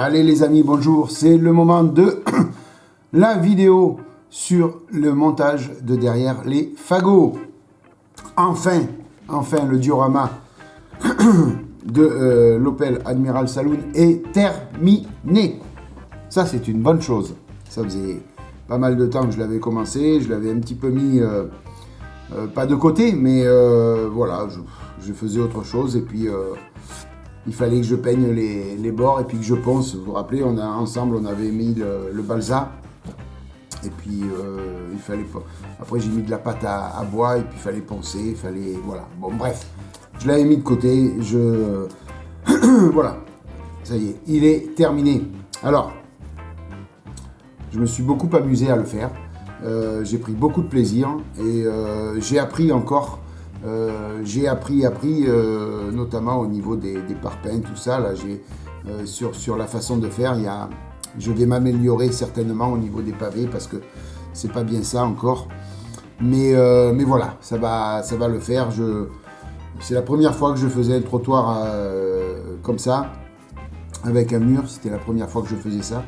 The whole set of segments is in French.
Allez les amis, bonjour, c'est le moment de la vidéo sur le montage de derrière les fagots. Enfin le diorama de l'Opel Admiral Saloon est terminé. Ça c'est une bonne chose. Ça faisait pas mal de temps que je l'avais commencé, je l'avais un petit peu mis, pas de côté, mais voilà, je faisais autre chose et puis... il fallait que je peigne les bords et puis que je ponce. Vous vous rappelez, ensemble, on avait mis le balsa. Et puis, il fallait pas... Après, j'ai mis de la pâte à bois et puis il fallait poncer. Il fallait... Voilà. Bon, bref. Je l'avais mis de côté. Voilà. Ça y est, il est terminé. Alors, je me suis beaucoup amusé à le faire. J'ai pris beaucoup de plaisir. Et j'ai appris encore... notamment au niveau des parpaings, tout ça. Là, sur la façon de faire, je vais m'améliorer certainement au niveau des pavés parce que c'est pas bien ça encore. Mais voilà, ça va le faire. C'est la première fois que je faisais un trottoir comme ça, avec un mur. C'était la première fois que je faisais ça.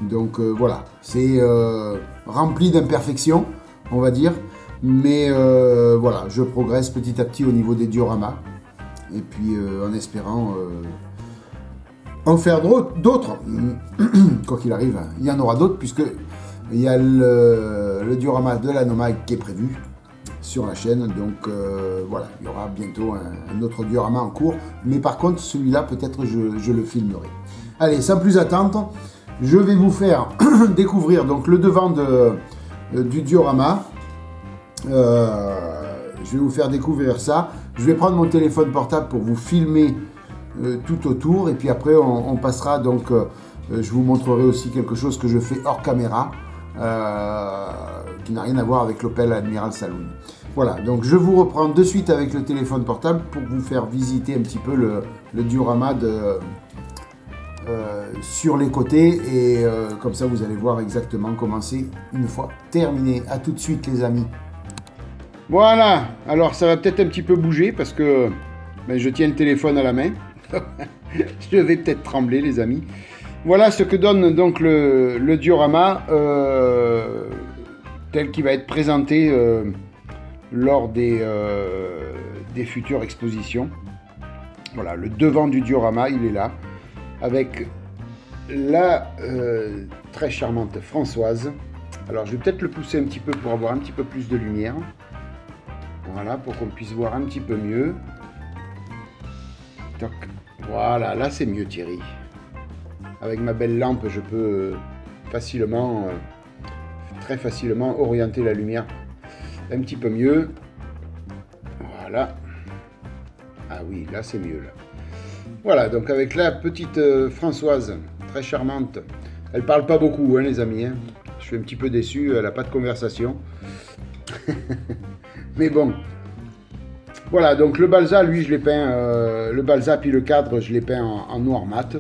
Donc voilà, c'est rempli d'imperfections, on va dire. Mais voilà, je progresse petit à petit au niveau des dioramas. Et puis en espérant en faire d'autres. Quoi qu'il arrive, il y en aura d'autres puisque il y a le diorama de la Nomad qui est prévu sur la chaîne. Donc voilà, il y aura bientôt un autre diorama en cours. Mais par contre, celui-là, peut-être je le filmerai. Allez, sans plus attendre, je vais vous faire découvrir donc le devant du diorama. Je vais vous faire découvrir ça. Je vais prendre mon téléphone portable pour vous filmer tout autour et puis après on passera donc je vous montrerai aussi quelque chose que je fais hors caméra qui n'a rien à voir avec l'Opel Admiral Saloon. Voilà, donc je vous reprends de suite avec le téléphone portable pour vous faire visiter un petit peu le diorama sur les côtés et comme ça vous allez voir exactement comment c'est une fois terminé. A tout de suite les amis. Voilà, alors ça va peut-être un petit peu bouger parce que je tiens le téléphone à la main. Je vais peut-être trembler les amis. Voilà ce que donne donc le diorama tel qu'il va être présenté lors des futures expositions. Voilà, le devant du diorama, il est là, avec la très charmante Françoise. Alors je vais peut-être le pousser un petit peu pour avoir un petit peu plus de lumière. Voilà, pour qu'on puisse voir un petit peu mieux. Toc. Voilà, là c'est mieux Thierry. Avec ma belle lampe, je peux facilement, très facilement orienter la lumière un petit peu mieux. Voilà. Ah oui, là c'est mieux. Là. Voilà, donc avec la petite Françoise, très charmante. Elle parle pas beaucoup, hein, les amis. Hein. Je suis un petit peu déçu, elle n'a pas de conversation. Mais bon, voilà, donc le balsa, lui, je l'ai peint, le balsa puis le cadre, je l'ai peint en noir mat.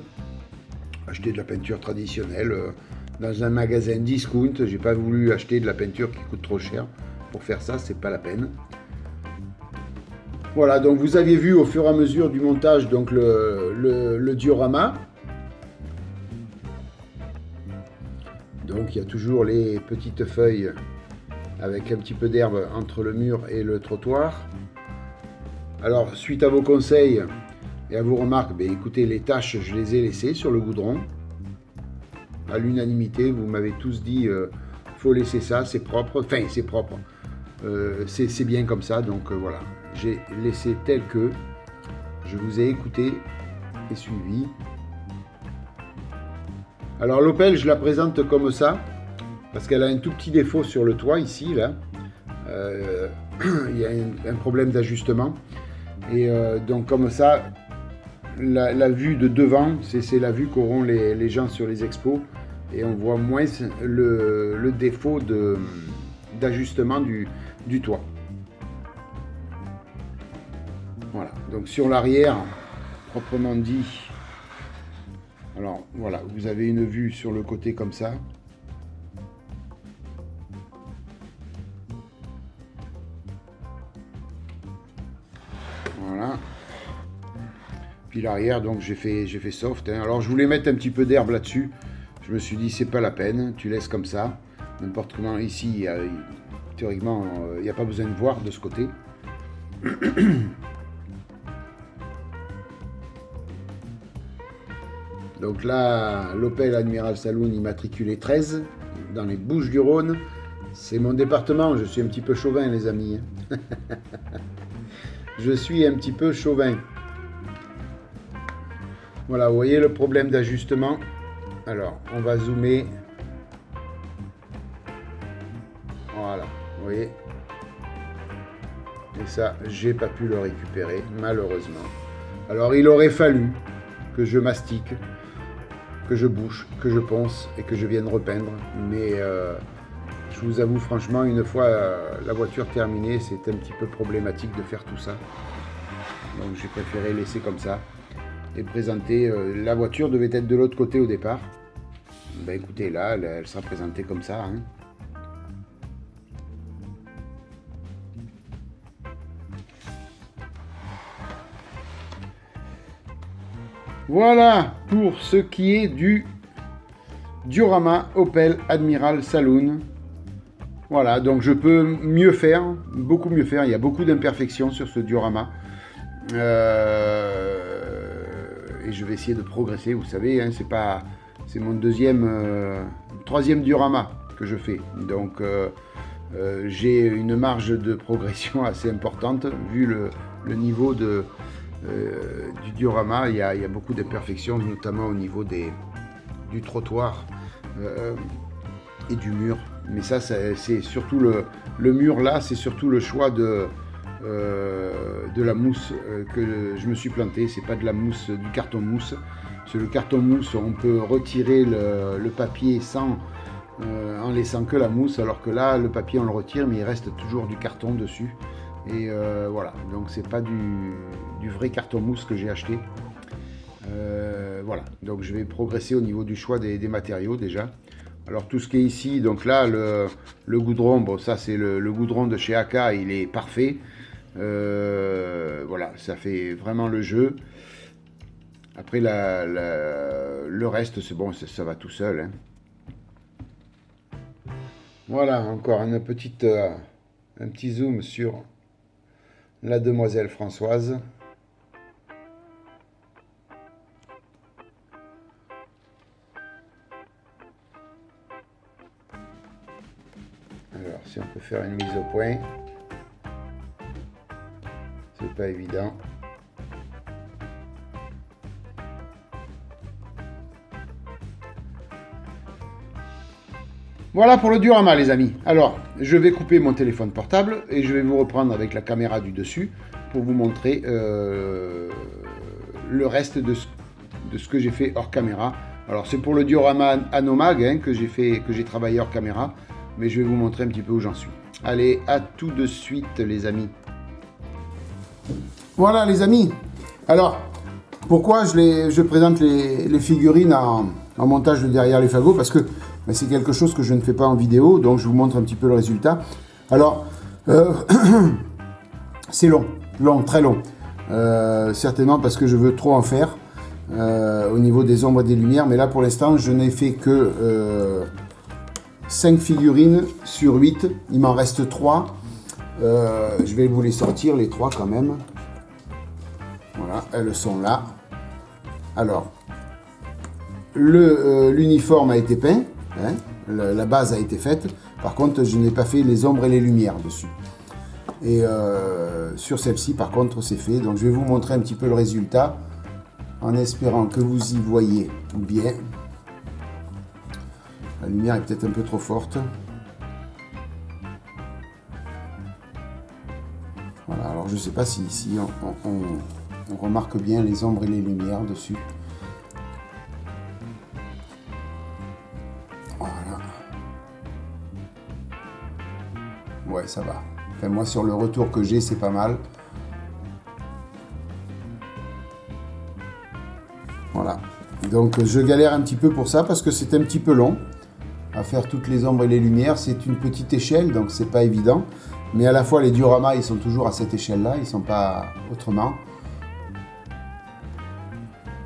Acheté de la peinture traditionnelle dans un magasin discount. J'ai pas voulu acheter de la peinture qui coûte trop cher. Pour faire ça, c'est pas la peine. Voilà, donc vous aviez vu au fur et à mesure du montage donc le diorama. Donc il y a toujours les petites feuilles avec un petit peu d'herbe entre le mur et le trottoir. Alors, suite à vos conseils et à vos remarques, écoutez, les taches, je les ai laissées sur le goudron. À l'unanimité, vous m'avez tous dit, faut laisser ça, c'est propre. Enfin, c'est propre. C'est bien comme ça, donc voilà. J'ai laissé tel que. Je vous ai écouté et suivi. Alors, l'Opel, je la présente comme ça. Parce qu'elle a un tout petit défaut sur le toit ici, là. Il y a un problème d'ajustement. Et donc comme ça, la vue de devant, c'est la vue qu'auront les gens sur les expos. Et on voit moins le défaut d'ajustement du toit. Voilà, donc sur l'arrière, proprement dit, alors voilà, vous avez une vue sur le côté comme ça. Puis l'arrière, donc j'ai fait soft. Hein. Alors je voulais mettre un petit peu d'herbe là-dessus. Je me suis dit, c'est pas la peine, tu laisses comme ça. N'importe comment, ici, théoriquement, il n'y a pas besoin de voir de ce côté. Donc là, l'Opel Admiral Saloon immatriculé 13, dans les Bouches-du-Rhône. C'est mon département, je suis un petit peu chauvin, les amis. Je suis un petit peu chauvin. Voilà, vous voyez le problème d'ajustement. Alors, on va zoomer. Voilà, vous voyez. Et ça, j'ai pas pu le récupérer, malheureusement. Alors, il aurait fallu que je mastique, que je bouche, que je ponce et que je vienne repeindre. Mais je vous avoue franchement, une fois la voiture terminée, c'est un petit peu problématique de faire tout ça. Donc j'ai préféré laisser comme ça et présenter. La voiture devait être de l'autre côté au départ. Ben écoutez, là, elle sera présentée comme ça. Hein. Voilà pour ce qui est du diorama Opel Admiral Saloon. Voilà, donc je peux mieux faire, beaucoup mieux faire. Il y a beaucoup d'imperfections sur ce diorama. Et je vais essayer de progresser. Vous savez, hein, c'est mon troisième diorama que je fais. Donc j'ai une marge de progression assez importante vu le niveau du diorama. Il y a beaucoup d'imperfections, notamment au niveau du trottoir et du mur. Mais ça c'est surtout le mur là, c'est surtout le choix de la mousse que je me suis planté. C'est pas de la mousse, du carton mousse. Sur le carton mousse, on peut retirer le papier en laissant que la mousse, alors que là, le papier on le retire, mais il reste toujours du carton dessus. Et voilà, donc c'est pas du vrai carton mousse que j'ai acheté. Voilà, donc je vais progresser au niveau du choix des matériaux déjà. Alors tout ce qui est ici, donc là le goudron, bon ça c'est le goudron de chez AK, il est parfait. Voilà, ça fait vraiment le jeu. Après le reste c'est bon, ça va tout seul. Hein. Voilà, encore un petit zoom sur la demoiselle Françoise. Alors, si on peut faire une mise au point, c'est pas évident. Voilà pour le diorama, les amis. Alors, je vais couper mon téléphone portable et je vais vous reprendre avec la caméra du dessus pour vous montrer le reste de ce que j'ai fait hors caméra. Alors, c'est pour le diorama Anomag hein, que j'ai travaillé hors caméra. Mais je vais vous montrer un petit peu où j'en suis. Allez, à tout de suite, les amis. Voilà, les amis. Alors, pourquoi je présente les figurines en montage de derrière les fagots? Parce que ben, c'est quelque chose que je ne fais pas en vidéo, donc je vous montre un petit peu le résultat. Alors, c'est long, très long. Certainement parce que je veux trop en faire au niveau des ombres et des lumières. Mais là, pour l'instant, je n'ai fait que 5 figurines sur 8, il m'en reste 3. Je vais vous les sortir, les 3 quand même. Voilà, elles sont là. Alors, l'uniforme a été peint, hein, la base a été faite. Par contre, je n'ai pas fait les ombres et les lumières dessus. Et sur celle-ci, par contre, c'est fait. Donc, je vais vous montrer un petit peu le résultat en espérant que vous y voyez bien. La lumière est peut-être un peu trop forte. Voilà, alors je ne sais pas si ici on remarque bien les ombres et les lumières dessus. Voilà. Ouais, ça va. Enfin, moi, sur le retour que j'ai, c'est pas mal. Voilà. Donc, je galère un petit peu pour ça parce que c'est un petit peu long. À faire toutes les ombres et les lumières, c'est une petite échelle, donc c'est pas évident. Mais à la fois, les dioramas, ils sont toujours à cette échelle-là, ils sont pas autrement.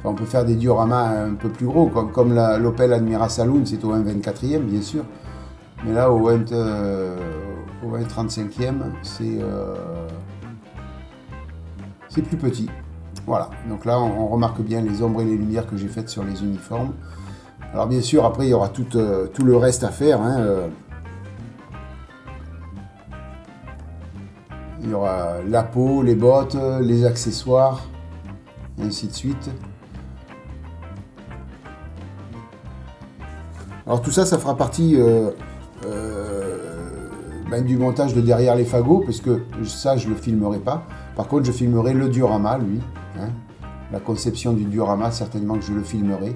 Enfin, on peut faire des dioramas un peu plus gros, comme l'Opel Admira Saloon, c'est au 1/24e, bien sûr. Mais là, au 1/35e, c'est plus petit. Voilà, donc là, on remarque bien les ombres et les lumières que j'ai faites sur les uniformes. Alors bien sûr, après, il y aura tout le reste à faire, hein. Il y aura la peau, les bottes, les accessoires, et ainsi de suite. Alors tout ça, ça fera partie du montage de derrière les fagots, parce que ça, je ne le filmerai pas. Par contre, je filmerai le diorama, lui. Hein. La conception du diorama, certainement que je le filmerai.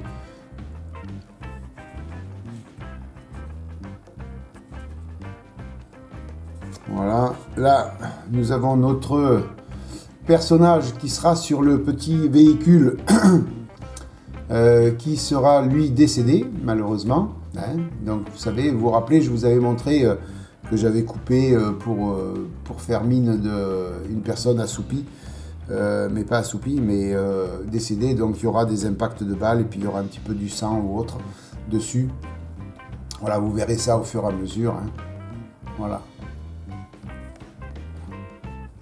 Voilà, là, nous avons notre personnage qui sera sur le petit véhicule qui sera, lui, décédé, malheureusement. Hein. Donc, vous savez, vous vous rappelez, je vous avais montré que j'avais coupé pour faire mine d'une personne assoupie, mais pas assoupie, mais décédée. Donc, il y aura des impacts de balles et puis il y aura un petit peu du sang ou autre dessus. Voilà, vous verrez ça au fur et à mesure. Hein. Voilà.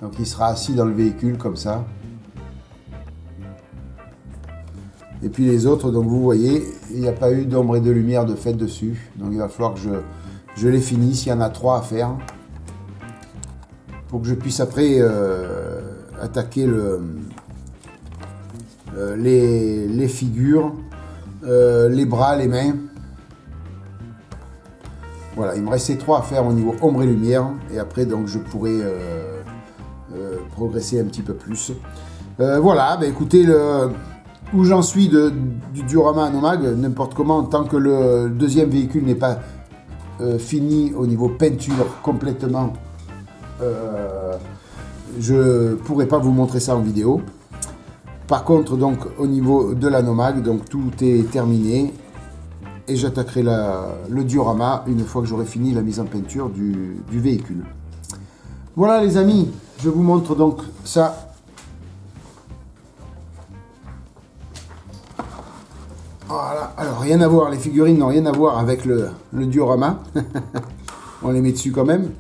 Donc il sera assis dans le véhicule comme ça. Et puis les autres, donc vous voyez, il n'y a pas eu d'ombre et de lumière de fait dessus. Donc il va falloir que je les finisse. Il y en a 3 à faire. Pour que je puisse après attaquer les figures, les bras, les mains. Voilà, il me restait 3 à faire au niveau ombre et lumière. Et après, donc je pourrai progresser un petit peu plus. Voilà, écoutez, où j'en suis du diorama Anomag, n'importe comment, tant que le deuxième véhicule n'est pas fini au niveau peinture complètement, je pourrais pas vous montrer ça en vidéo. Par contre, donc au niveau de l'Anomag, donc tout est terminé et j'attaquerai le diorama une fois que j'aurai fini la mise en peinture du véhicule. Voilà les amis, je vous montre donc ça. Voilà, alors rien à voir, les figurines n'ont rien à voir avec le diorama. On les met dessus quand même.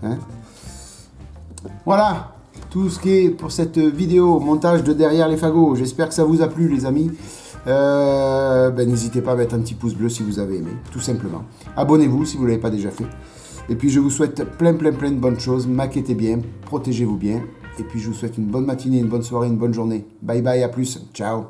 Hein. Voilà, tout ce qui est pour cette vidéo montage de derrière les fagots. J'espère que ça vous a plu les amis. N'hésitez pas à mettre un petit pouce bleu si vous avez aimé, tout simplement. Abonnez-vous si vous ne l'avez pas déjà fait. Et puis je vous souhaite plein de bonnes choses. Maquettez bien, protégez-vous bien. Et puis je vous souhaite une bonne matinée, une bonne soirée, une bonne journée. Bye bye, à plus. Ciao.